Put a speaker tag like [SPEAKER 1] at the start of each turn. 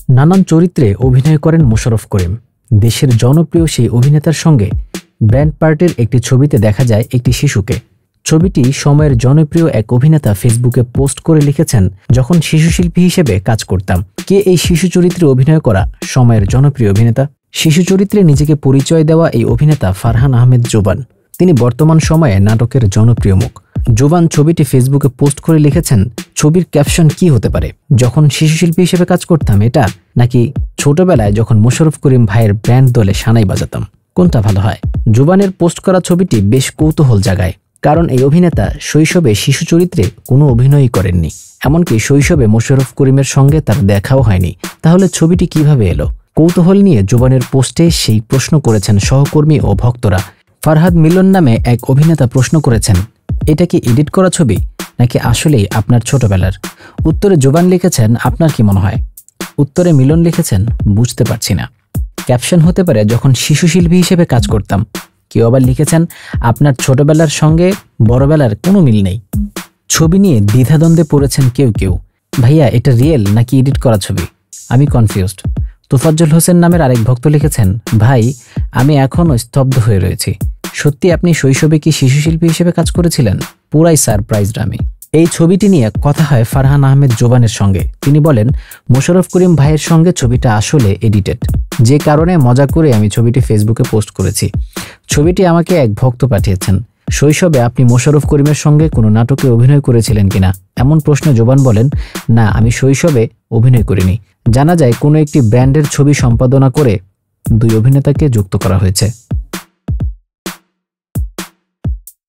[SPEAKER 1] নানান চরিত্রে অভিনয় করেন মোশাররফ করিম। দেশের জনপ্রিয় সেই অভিনেতার সঙ্গে ব্র্যান্ড পার্টির একটি ছবিতে দেখা যায় একটি শিশুকে। ছবিটি সময়ের জনপ্রিয় এক অভিনেতা ফেসবুকে পোস্ট করে লিখেছেন, যখন শিশুশিল্পী হিসেবে কাজ করতাম। কে এই শিশু চরিত্রে অভিনয় করা সময়ের জনপ্রিয় অভিনেতা? শিশু চরিত্রে নিজেকে পরিচয় দেওয়া এই অভিনেতা ফারহান আহমেদ জোবান। তিনি বর্তমান সময়ে নাটকের জনপ্রিয় মুখ। জোবান ছবিটি ফেসবুকে পোস্ট করে লিখেছেন, ছবির ক্যাপশন কি হতে পারে? যখন শিশুশিল্পী হিসেবে কাজ করতাম এটা, নাকি ছোটবেলায় যখন মোশাররফ করিম ভাইয়ের ব্যান্ড দলে সানাই বাজাতাম? কোনটা ভালো হয়? জোবানের পোস্ট করা ছবিটি বেশ কৌতূহল জাগায়, কারণ এই অভিনেতা শৈশবে শিশু চরিত্রে কোনো অভিনয়ই করেননি। এমনকি শৈশবে মোশাররফ করিমের সঙ্গে তার দেখাও হয়নি। তাহলে ছবিটি কিভাবে এলো? কৌতূহল নিয়ে জোবানের পোস্টে সেই প্রশ্ন করেছেন সহকর্মী ও ভক্তরা। ফারহাদ মিলন নামে এক অভিনেতা প্রশ্ন করেছেন, এটা কি এডিট করা ছবি নাকি আসলেই আপনার ছোটবেলার? উত্তরে জোবান লিখেছেন, আপনার কি মনে হয়? উত্তরে মিলন লিখেছেন, বুঝতে পারছি না। ক্যাপশন হতে পারে, যখন শিশু শিল্পী হিসেবে কাজ করতাম। কেউ আবার লিখেছেন, আপনার ছোটবেলার সঙ্গে বড়বেলার কোনো মিল নেই। ছবি নিয়ে দ্বিধাদ্বন্দ্বে পড়েছেন কেউ কেউ। ভাইয়া, এটা রিয়েল নাকি এডিট করা ছবি? আমি কনফিউজড। তোফাজ্জল হোসেন নামের আরেক ভক্ত লিখেছেন, ভাই আমি এখনও স্তব্ধ হয়ে রয়েছি। সত্যি আপনি শৈশবে কি শিশু শিল্পী হিসেবে কাজ করেছিলেন? পুরাই সারপ্রাইজড আমি। এই ছবিটি নিয়ে কথা হয় ফারহান আহমেদ জোবানের সঙ্গে। তিনি বলেন, মোশাররফ করিম ভাইয়ের সঙ্গে ছবিটা আসলে এডিটেড, যে কারণে মজা করে আমি ছবিটি ফেসবুকে পোস্ট করেছি। ছবিটি আমাকে এক ভক্ত পাঠিয়েছেন। শৈশবে আপনি মোশাররফ করিমের সঙ্গে কোনো নাটকে অভিনয় করেছিলেন কিনা? এমন প্রশ্নে জোবান বলেন, না, আমি শৈশবে অভিনয় করিনি। জানা যায় কোনো একটি ব্র্যান্ডের ছবি সম্পাদনা করে দুই অভিনেতাকে যুক্ত করা হয়েছে।